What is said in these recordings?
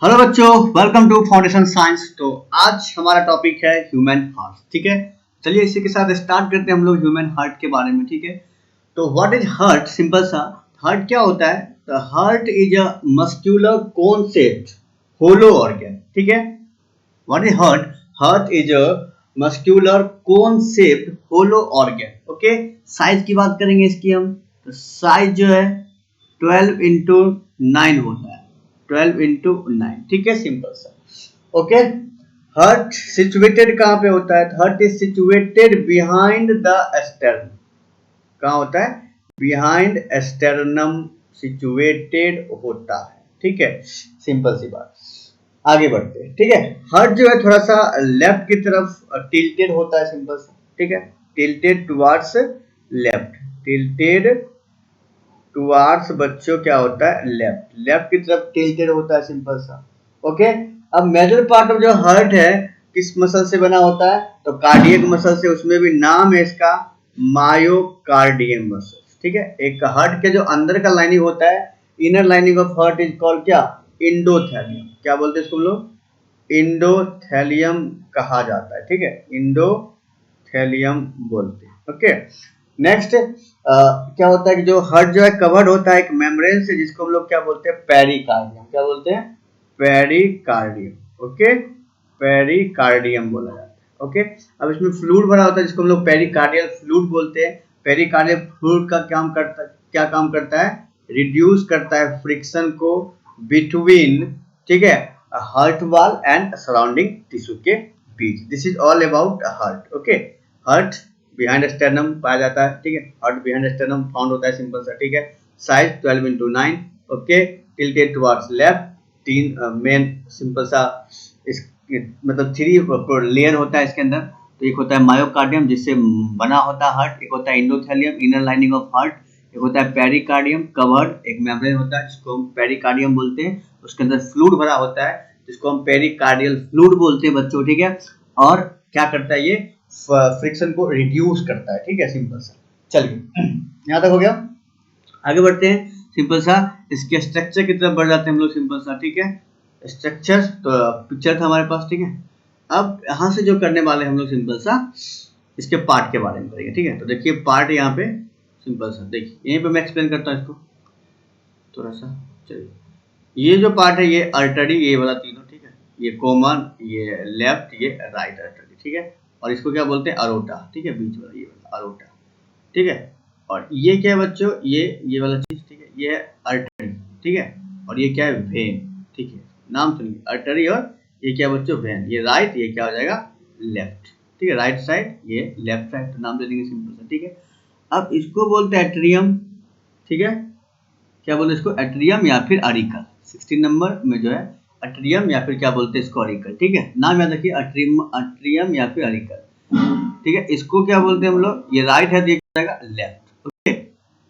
Hello बच्चों, welcome to foundation science. तो आज हमारा टॉपिक है ह्यूमन हार्ट। ठीक है, चलिए इसी के साथ स्टार्ट करते हैं हम लोग ह्यूमन हार्ट के बारे में। ठीक है, तो व्हाट इज हार्ट? सिंपल सा, हार्ट क्या होता है? तो heart is a muscular cone shaped hollow organ. ठीक है, what is heart? Heart is a muscular cone shaped hollow organ. Okay, size की बात करेंगे इसकी हम, तो साइज जो है 12x9 होता है, 12x9। ठीक है, सिंपल सा। ओके, हार्ट सिचुएटेड कहाँ पे होता है? Heart is situated behind the sternum. कहाँ होता है? बिहाइंड स्टर्नम सिचुएटेड होता है। ठीक है, सिंपल सी बात। आगे बढ़ते हैं। ठीक है, हार्ट जो है थोड़ा सा लेफ्ट की तरफ टिल्टेड होता है। सिंपल सा, ठीक है, tilted towards left, tilted towards बच्चों क्या होता है? लेफ्ट, लेफ्ट की तरफ टिल्टेड होता है। सिंपल सा। ओके, अब मेजर पार्ट ऑफ जो हार्ट है किस मसल से बना होता है? तो कार्डियक मसल से। उसमें भी नाम है इसका मायोकार्डियम मसल। ठीक है, एक हार्ट के जो अंदर का लाइनिंग होता है, inner lining of heart is called क्या? इंडोथेलियम। क्या बोलते हैं इसको हम लोग? इंडोथेलियम कहा जाता है। ठीक है, इंडोथेलियम बोलते हैं। ओके, नेक्स्ट क्या होता है कि जो हार्ट जो है कवर्ड होता है एक मेम्ब्रेन से, जिसको हम लोग क्या बोलते हैं? पेरिकार्डियम। क्या बोलते हैं? पेरिकार्डियम। ओके, पेरिकार्डियम बोला जाता है। ओके, अब इसमें फ्लूइड भरा होता है जिसको हम लोग पेरिकार्डियल फ्लूइड बोलते हैं। पेरिकार्डियल फ्लूइड का क्या काम करता है? रिड्यूस करता है फ्रिक्शन को बिटवीन, ठीक है, heart wall and surrounding tissue के बीच। This is all about heart. Okay, heart behind sternum पाया जाता है। ठीक है, हार्ट बिहाइंड स्टर्नम फाउंड होता है। सिंपल सा। ठीक है, size 12x9। Okay, tilted towards left. तीन मेन सिंपल सा इस मतलब थ्री लेयर होता है इसके अंदर। तो एक होता है मायोकार्डियम जिससे बना होता है हार्ट, एक होता है इंडोथेलियम इनर लाइनिंग ऑफ हार्ट, एक होता है पेरिकार्डियम कवर्ड एक मेम्ब्रेन होता है जिसको हम पेरिकार्डियम बोलते हैं। उसके अंदर फ्लूइड भरा होता है जिसको हम पेरिकार्डियल फ्लूइड बोलते हैं बच्चों। ठीक है, और क्या करता है ये? फ्रिक्शन को रिड्यूस करता है। ठीक है, सिंपल सा। चलिए यहाँ तक हो गया, आगे बढ़ते हैं। सिंपल सा इसके स्ट्रक्चर की तरफ बढ़ जाते हैं हम लोग। सिंपल सा, ठीक है, स्ट्रक्चर तो पिक्चर था हमारे पास। ठीक है, अब यहाँ से जो करने वाले हम लोग सिंपल सा इसके पार्ट के बारे में करेंगे। ठीक है, तो देखिए पार्ट यहाँ पे सिंपल सा, देखिए यहीं पे मैं एक्सप्लेन करता हूँ इसको थोड़ा सा। चलिए, ये जो पार्ट है ये अर्टरी, ये वाला तीनों। ठीक है, ये कॉमन, ये लेफ्ट, ये राइट अर्टरी। ठीक है, और इसको क्या बोलते हैं? अरोटा। ठीक है, बीच वाला ये वाला अरोटा। ठीक है, और ये क्या है बच्चों? ये वाला चीज। ठीक है, ये है अर्टरी। ठीक है, और ये क्या है? वेन। ठीक है, नाम सुनिए, अर्टरी, और ये क्या है बच्चों? वेन। ये राइट, ये क्या हो जाएगा? लेफ्ट। ठीक है, राइट साइड, ये लेफ्ट साइड, तो नाम दे देंगे सिंपल सा। ठीक है, अब इसको बोलते हैं एट्रियम। ठीक है, क्या बोलते हैं इसको? एट्रियम या फिर अरिकल। 16 नंबर में जो है एट्रियम या फिर क्या बोलते हैं इसको? अरिकल। ठीक है, नाम याद रखिए, अट्रियम या फिर अरिकल। ठीक है, इसको क्या बोलते हैं हम लोग? ये राइट है तो ये क्या जाएगा? लेफ्ट। ओके,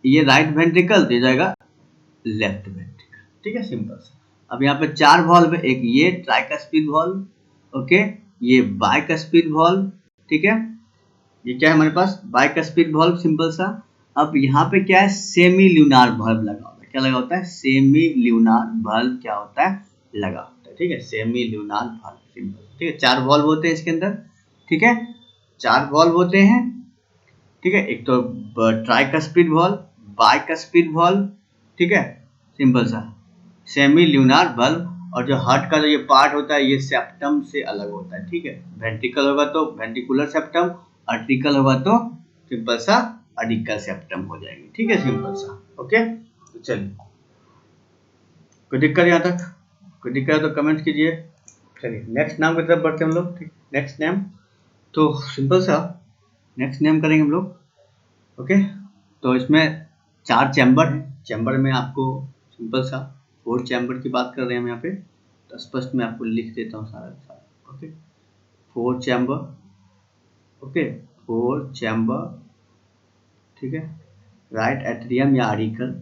ये राइट वेंट्रिकल तो ये जाएगा लेफ्ट वेंट्रिकल। ठीक है, सिंपल सा। अब यहाँ पे चार वॉल्व है, एक ये ट्राइकस्पिड वॉल्व, ओके, ये बाइकस्पिड वॉल्व। ठीक है, ये क्या है हमारे पास? Bicuspid valve. सिंपल सा। अब यहाँ पे क्या है? सेमी ल्यूनार वॉल्व लगा होता है। क्या लगा होता है? सेमी ल्यूनार वॉल्व क्या होता है? लगा होता है। ठीक है, सेमी ल्यूनार वॉल्व। सिंपल। ठीक है, चार वॉल्व होते हैं इसके अंदर। ठीक है, चार वॉल्व होते हैं। ठीक है, एक तो ट्राइकस्पिड वॉल्व, बाइकस्पिड वॉल्व। ठीक है, सिंपल सा, सेमी ल्यूनार वॉल्व। और जो हार्ट का जो ये पार्ट होता है ये सेप्टम से अलग होता है। ठीक है, वेंट्रिकल होगा तो वेंट्रिकुलर सेप्टम, आर्टिकल होगा तो सिंपल सा अडिकल सेप्टम हो जाएगी। ठीक है, सिंपल सा। ओके, तो चलिए, कोई दिक्कत यहाँ तक? कोई दिक्कत है तो कमेंट कीजिए। चलिए नेक्स्ट नाम की तरफ बढ़ते हैं हम लोग। ठीक, नेक्स्ट नेम तो सिंपल सा नेक्स्ट नेम करेंगे हम लोग। ओके, तो इसमें चार चैम्बर है। चैम्बर में आपको सिंपल सा 4 चैम्बर की बात कर रहे हैं हम यहाँ पे, तो स्पष्ट मैं आपको लिख देता हूँ सारा सारा। Okay, 4 chamber. Okay, 4 chamber. ठीक है, राइट एट्रियम या अरिकल,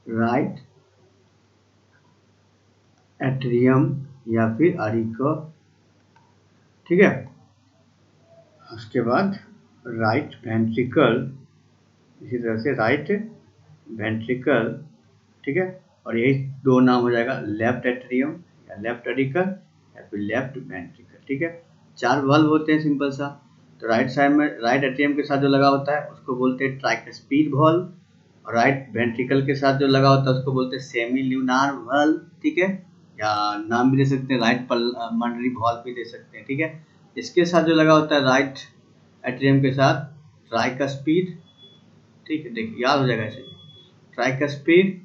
राइट एट्रियम या फिर अरिकल। ठीक है, उसके बाद राइट वेंट्रिकल, इसी तरह से राइट वेंट्रिकल। ठीक है, और यही दो नाम हो जाएगा, लेफ्ट एट्रियम या लेफ्ट एडिकल या फिर लेफ्ट वेंट्रिकल। ठीक है, 4 वाल्व होते हैं सिंपल सा। तो राइट साइड में राइट एट्रियम के साथ जो लगा होता है उसको बोलते हैं ट्राइकस्पीड वाल्व, और राइट वेंट्रिकल के साथ जो लगा होता है उसको बोलते हैं सेमी ल्यूनार वाल्व। ठीक है, या नाम भी दे सकते हैं राइट पल्मोनरी वाल्व भी दे सकते हैं। ठीक है, इसके साथ जो लगा होता है राइट एट्रियम के साथ ट्राइकस्पीड। ठीक है, देखिए याद हो जाएगा ऐसे, ट्राइकस्पीड।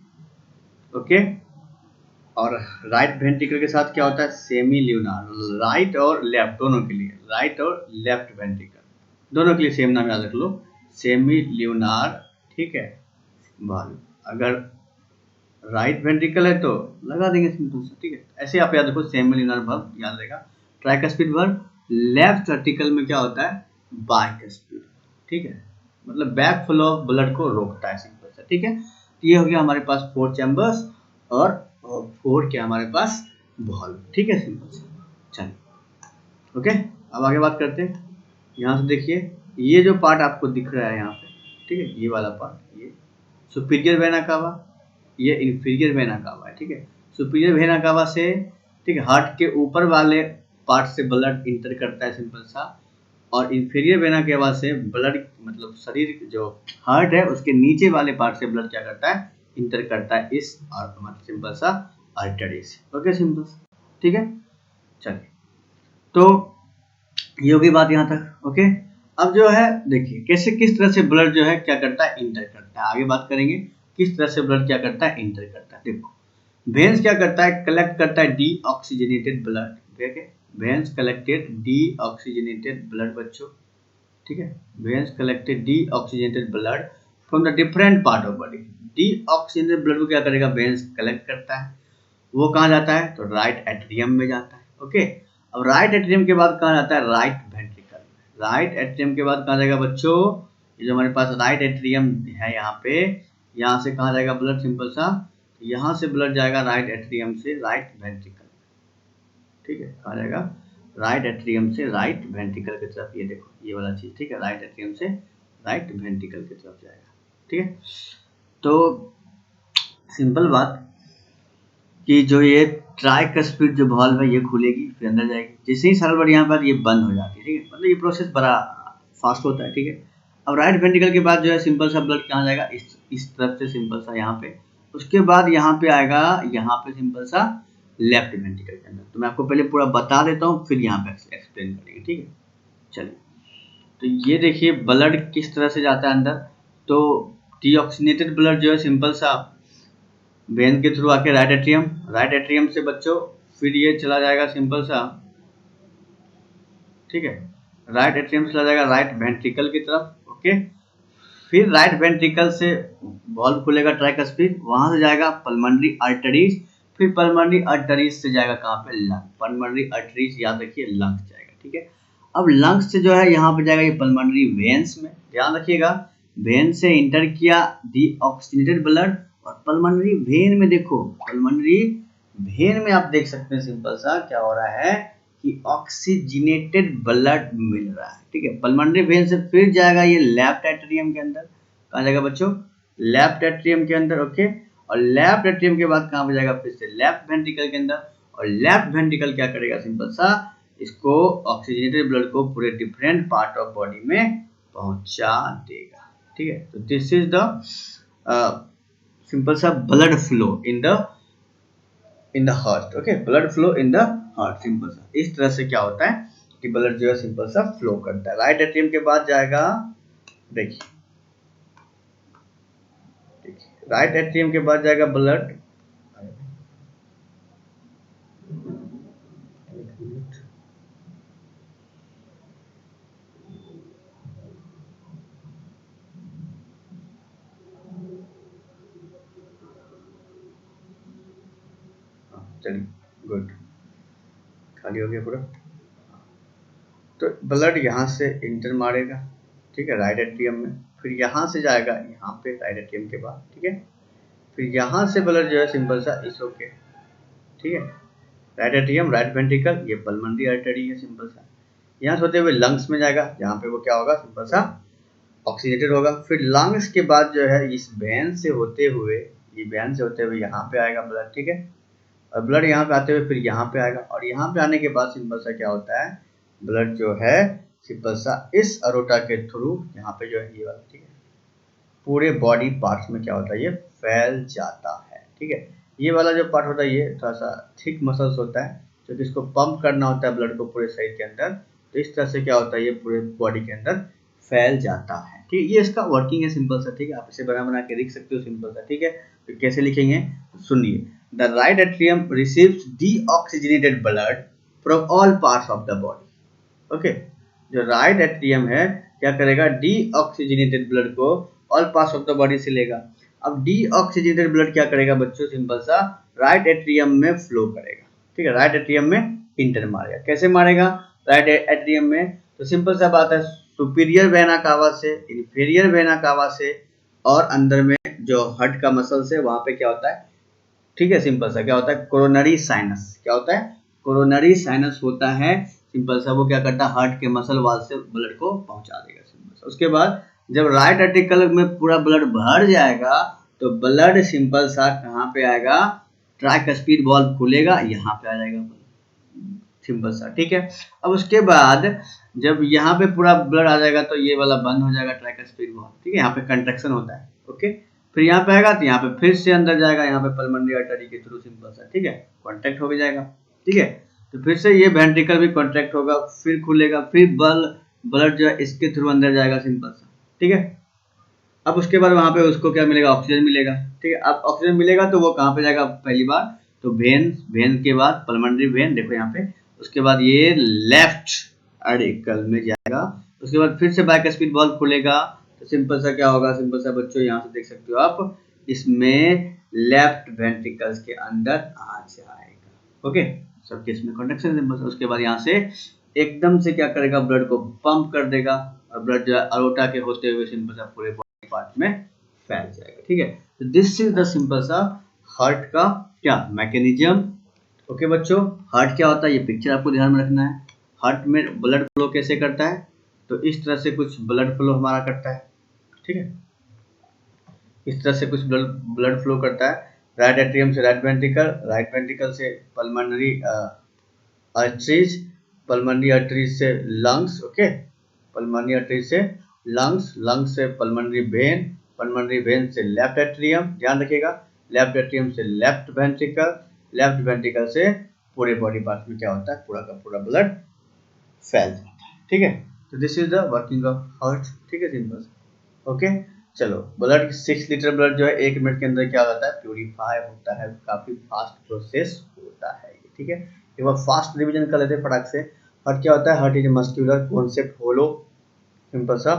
ओके, और राइट वेंट्रिकल के साथ क्या होता है, सेमी ल्यूनार। राइट और लेफ्ट दोनों के लिए, राइट और लेफ्ट वेंट्रिकल दोनों के लिए सेम नाम याद रख लो, सेमी ल्यूनार। ठीक है, वाल्व। अगर राइट वेंट्रिकल है तो लगा देंगे सिंपल सा। ठीक है, ऐसे आप याद रखो, सेमी ल्यूनार वाल्व याद रहेगा। ट्राइकस्पीड वाल्व लेफ्ट वेंट्रिकल में क्या होता है, बाइकस्पीड। ठीक है, मतलब बैक फ्लो ऑफ ब्लड को रोकता है सिंपल सा। ठीक है, तो ये हो गया हमारे पास 4 चैम्बर्स और 4 क्या हमारे पास वाल्व। ठीक है, सिंपल सा। चलिए ओके, अब आगे बात करते हैं। यहाँ से देखिए, ये जो पार्ट आपको दिख रहा है यहाँ पे, ठीक है, ये वाला पार्ट, ये सुपीरियर वेना कावा, ये इंफीरियर वेना कावा है। ठीक है, सुपीरियर वेना कावा से, ठीक है, हार्ट के ऊपर वाले पार्ट से ब्लड इंटर करता है सिंपल सा, और इंफीरियर वेना कावा से ब्लड, मतलब शरीर जो हार्ट है उसके नीचे वाले पार्ट से ब्लड क्या करता है, इंटर करता है इस और मतलब सिंपल सा आर्टरी से। ओके सिंपल, ठीक है। चलिए, तो ये होगी बात यहाँ तक। ओके, अब जो है देखिए कैसे किस तरह से ब्लड जो है क्या करता है, इंटर करता है। आगे बात करेंगे किस तरह से ब्लड क्या करता है, इंटर करता है। देखो, वेन्स क्या करता है, कलेक्ट करता है डीऑक्सीजनेटेड ब्लड। ठीक है, वेन्स कलेक्टेड डीऑक्सीजनेटेड ब्लड बच्चों। ठीक है, veins collected deoxygenated blood from the different part of body. Deoxygenated blood को क्या करेगा, वेन्स कलेक्ट करता है। वो कहाँ जाता है, तो राइट एट्रियम में जाता है। ओके, अब राइट एट्रियम के बाद कहाँ जाता है, राइट वेंट्रिकल। राइट एट्रियम के बाद कहाँ जाएगा बच्चों, ये जो हमारे पास राइट एट्रियम है यहाँ पे, यहाँ से कहाँ जाएगा ब्लड, सिंपल सा, यहाँ से ब्लड जाएगा राइट एट्रियम से राइट वेंट्रिकल। ठीक है, कहाँ जाएगा, राइट एट्रियम से राइट वेंट्रिकल की तरफ। ये देखो ये वाला चीज, ठीक है, राइट एट्रियम से राइट वेंट्रिकल की तरफ जाएगा। ठीक है, तो सिंपल बात कि जो ये ट्राइकस्पिड जो वाल्व है ये खुलेगी फिर अंदर जाएगी। जैसे ही सारा ब्लड यहाँ पर ये बंद हो जाती है। ठीक है, मतलब ये प्रोसेस बड़ा फास्ट होता है। ठीक है, अब राइट वेंट्रिकल के बाद जो है सिंपल सा ब्लड कहाँ जाएगा, इस तरफ से सिंपल सा यहाँ पे। उसके बाद यहाँ पे आएगा, यहाँ पे सिंपल सा लेफ्ट वेंट्रिकल के अंदर। तो मैं आपको पहले पूरा बता देता हूँ फिर यहाँ पे एक्सप्लेन करेंगे। ठीक है, चलिए, तो ये देखिए ब्लड किस तरह से जाता है अंदर। तो डीऑक्सीनेटेड ब्लड जो है सिंपल सा वेन के थ्रू आके राइट एट्रियम से बच्चों फिर ये चला जाएगा सिंपल सा, ठीक है, राइट एट्रियम से चला जाएगा राइट वेंट्रिकल की तरफ। ओके, फिर राइट वेंट्रिकल से वॉल्व खुलेगा ट्राइकस्पिड, वहां से जाएगा पल्मोनरी आर्टरीज, फिर पल्मोनरी आर्टरीज से जाएगा कहाँ पे, लंग। पल्मोनरी आर्टरीज याद रखिए लंग्स जाएगा। ठीक है, अब लंग्स से जो है यहाँ पे जाएगा ये पल्मोनरी वेन्स में। ध्यान रखिएगा, वेन से इंटर किया डीऑक्सीनेटेड ब्लड, और पल्मोनरी वेन में देखो, पल्मोनरी वेन में आप देख सकते हैं सिंपल सा क्या हो रहा है कि ऑक्सीजनेटेड ब्लड मिल रहा है। ठीक है, पल्मोनरी वेन से फिर जाएगा ये लेफ्ट एट्रियम के अंदर। कहाँ जाएगा बच्चों, लेफ्ट एट्रियम के अंदर। ओके, और लेफ्ट एट्रियम के बाद कहाँ पे जाएगा, फिर से लेफ्ट वेंट्रिकल के अंदर। और लेफ्ट वेंट्रिकल क्या करेगा, सिंपल सा इसको ऑक्सीजनेटेड ब्लड को पूरे डिफरेंट पार्ट ऑफ बॉडी में पहुंचा देगा। ठीक है, तो दिस इज द सिंपल सा blood flow in the heart. Okay, blood flow in the heart, simple सा इस तरह से क्या होता है कि ब्लड जो है सिंपल सा फ्लो करता है। राइट एट्रियम के बाद जाएगा, देखिए राइट एट्रियम के बाद जाएगा ब्लड, चलिए गुड, खाली हो गया पूरा। तो ब्लड यहाँ से इंटर मारेगा, ठीक है, राइट एट्रियम में, फिर यहाँ से जाएगा यहाँ पे राइट एट्रियम के बाद। ठीक है, फिर यहाँ से ब्लड जो है सिंपल सा इस होके, ठीक है, राइट एट्रियम राइट वेंट्रिकल, ये पल्मोनरी आर्टरी है सिंपल सा, यहाँ से होते हुए लंग्स में जाएगा, जहाँ पे वो क्या होगा, सिंपल सा ऑक्सीजनेटेड होगा। फिर लंग्स के बाद जो है इस वेन से होते हुए ये वेन से होते हुए यहाँ पे आएगा ब्लड, ठीक है, और ब्लड यहाँ पे आते हुए फिर यहाँ पे आएगा, और यहाँ पे आने के बाद सिंपल सा क्या होता है, ब्लड जो है सिंपल सा इस अरोटा के थ्रू यहाँ पे जो है ये वाला, ठीक है, पूरे बॉडी पार्ट्स में क्या होता है, ये फैल जाता है, ठीक है। ये वाला जो पार्ट होता है ये थोड़ा सा थिक मसल्स होता है, जो कि इसको पंप करना होता है ब्लड को पूरे शरीर के अंदर, तो इस तरह से क्या होता है, ये पूरे बॉडी के अंदर फैल जाता है, ठीक है। ये इसका वर्किंग है सिंपल सा, ठीक है, आप इसे बना के लिख सकते हो सिंपल सा, ठीक है। तो कैसे लिखेंगे सुनिए, the right atrium receives deoxygenated blood from all parts of the body, okay. जो राइट एट्रियम है क्या करेगा, डीऑक्सीजनेटेड ब्लड को all parts of the body से लेगा। अब डीऑक्सीजनेटेड ब्लड क्या करेगा बच्चों, सिंपल सा राइट एट्रियम में फ्लो करेगा, ठीक है, राइट एट्रियम में इंटर मारेगा। कैसे मारेगा राइट एट्रियम में, तो सिंपल सा बात है, सुपीरियर वेना कावा से, इंफीरियर वेना कावा से, और अंदर में जो हार्ट का मसल्स है वहां पे क्या होता है, ठीक है, सिंपल सा क्या होता है, कोरोनरी साइनस, क्या होता है, कोरोनरी साइनस होता है, सिंपल सा वो क्या करता है, हार्ट के मसल वाल से ब्लड को पहुंचा देगा सिंपल सा। उसके बाद जब राइट एट्रिकल में पूरा ब्लड भर जाएगा तो ब्लड सिंपल सा कहाँ पे आएगा, ट्राइकस्पिड वाल्व खुलेगा, यहाँ पे आ जाएगा सिंपल सा, ठीक है। अब उसके बाद जब यहाँ पे पूरा ब्लड आ जाएगा तो ये वाला बंद हो जाएगा ट्राइकस्पिड वाल्व, ठीक है, यहाँ पे कंट्रैक्शन होता है, ओके। फिर यहाँ पे आएगा तो यहाँ पे फिर से अंदर जाएगा, यहाँ पे पल्मोनरी आर्टरी के थ्रू सिंपल सा, ठीक है, कॉन्ट्रैक्ट हो जाएगा, ठीक है। तो फिर से ये वेंट्रिकल भी कॉन्ट्रैक्ट होगा, फिर खुलेगा, फिर ब्लड जो है इसके थ्रू अंदर जाएगा सिंपल सा, ठीक है। अब उसके बाद वहां पे उसको क्या मिलेगा, ऑक्सीजन मिलेगा, ठीक है। अब ऑक्सीजन मिलेगा तो वो कहाँ पे जाएगा, पहली बार तो वेन के बाद पल्मोनरी वेन, देखो यहाँ पे, उसके बाद ये लेफ्ट आर्टिकल में जाएगा, उसके बाद फिर से बाइकस्पिड वाल्व खुलेगा, तो सिंपल सा क्या होगा, सिंपल सा बच्चों यहाँ से देख सकते हो आप, इसमें लेफ्ट वेंट्रिकल्स के अंदर आ जाएगा, ओके, सबके इसमें कंडक्शन सिंपल सा। उसके बाद यहाँ से एकदम से क्या करेगा, ब्लड को पंप कर देगा, और ब्लड जो है अरोटा के होते हुए सिंपल सा पूरे बॉडी पार्ट में फैल जाएगा, ठीक है। तो दिस इज द सिंपल सा हार्ट का क्या मैकेनिज्म, ओके बच्चों। हार्ट क्या होता है, ये पिक्चर आपको ध्यान में रखना है। हार्ट में ब्लड फ्लो कैसे करता है, तो इस तरह से कुछ ब्लड फ्लो हमारा करता है, ठीक है, इस तरह से कुछ ब्लड फ्लो करता है, राइट एट्रियम से राइट वेंट्रिकल से पल्मोनरी आर्टरीज, पल्मोनरी आर्टरीज से लंग्स, ओके, पल्मोनरी आर्टरीज से लंग्स, लंग्स से पल्मोनरी वेन से लेफ्ट एट्रियम, ध्यान रखिएगा, लेफ्ट एट्रियम से लेफ्ट वेंट्रिकल से पूरे बॉडी पार्ट में क्या होता है, पूरा का पूरा ब्लड फैल जाता है, ठीक है। तो this is the working of heart, ठीक है, सिंपल, ओके। चलो, ब्लड 6 लीटर ब्लड जो है 1 मिनट के अंदर क्या होता है, प्यूरिफाई होता है, काफी फास्ट प्रोसेस होता है, ठीक है। एक बार फास्ट रिवीजन कर लेते हैं फटाक से। हार्ट क्या होता है, heart is muscular concept, hollow, simple सा,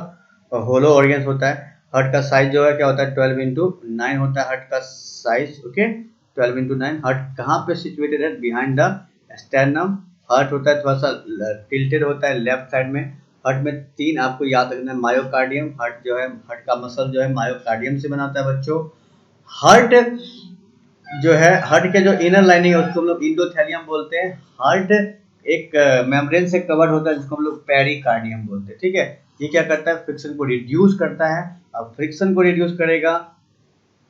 और होलो ऑर्गेन्स होता है। हार्ट का साइज जो है क्या होता है, 12x9 होता है हार्ट का साइज, ओके, 12x9। हार्ट कहाँ पे सिचुएटेड है, बिहाइंड द स्टर्नम। हार्ट होता है थोड़ा सा टिल्टेड होता है लेफ्ट साइड में। हार्ट में 3 आपको याद रखना है, मायोकार्डियम, हार्ट जो है, हार्ट का मसल जो है मायोकार्डियम से बना होता है बच्चों। हार्ट जो है, हार्ट के जो इनर लाइनिंग है उसको हम लोग इंडोथेलियम बोलते हैं। हार्ट एक मेम्ब्रेन से कवर्ड होता है जिसको हम लोग पेरिकार्डियम बोलते हैं, ठीक है। ये क्या करता है, फ्रिक्शन को रिड्यूस करता है। अब फ्रिक्शन को रिड्यूस करेगा,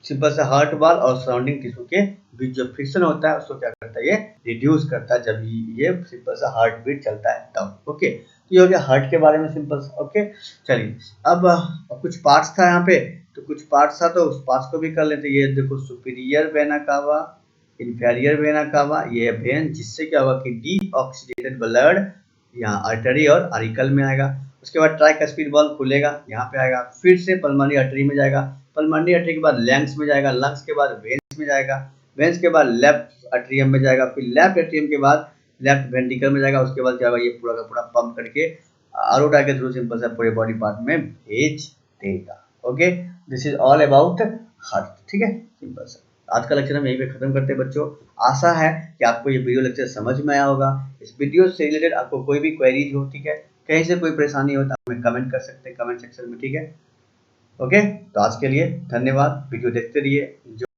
सिंपल सा हार्ट वाल और सराउंडिंग टिश्यू के बीच जो फ्रिक्शन होता है उसको क्या करता है, ये रिड्यूस करता है, जब ये सिंपल सा हार्ट बीट चलता है तब, ओके। तो ये हो गया हार्ट के बारे में सिंपल सा, ओके। चलिए, अब कुछ पार्ट्स था यहाँ पे, तो कुछ पार्ट्स था तो उस पार्ट्स को भी कर लेते। ये देखो, superior vena cava, inferior vena cava, ये वेन जिससे क्या होगा कि डीऑक्सीडेटेड ब्लड यहाँ आर्टरी और आरिकल में आएगा। उसके बाद ट्राइकस्पिड वाल्व खुलेगा, यहाँ पे आएगा, फिर से पल्मोनरी आर्टरी में जाएगा, पल्मोनरी आर्टरी के बाद लंग्स में जाएगा, लंग्स के बाद वेन्स में जाएगा, वेन्स के बाद लेफ्ट एट्रियम में जाएगा, फिर लेफ्ट एट्रियम के बाद लेफ्ट वेंट्रिकल में जाएगा। उसके बाद क्या होगा, ये पूरा का पूरा पंप करके अरोटा के थ्रू सिंपल सा पूरे बॉडी पार्ट में भेज देगा, okay. This is all about heart, ठीक है, सिंपल सा। आज का लेक्चर हम यहीं पे खत्म करते हैं बच्चों। आशा है कि आपको ये वीडियो लेक्चर समझ में आया होगा। इस वीडियो से रिलेटेड आपको कोई भी क्वेरीज हो, ठीक है, कहीं से कोई परेशानी हो तो आप हमें कमेंट कर सकते हैं कमेंट सेक्शन में, ठीक है, ओके। तो आज के लिए धन्यवाद, वीडियो देखते रहिए।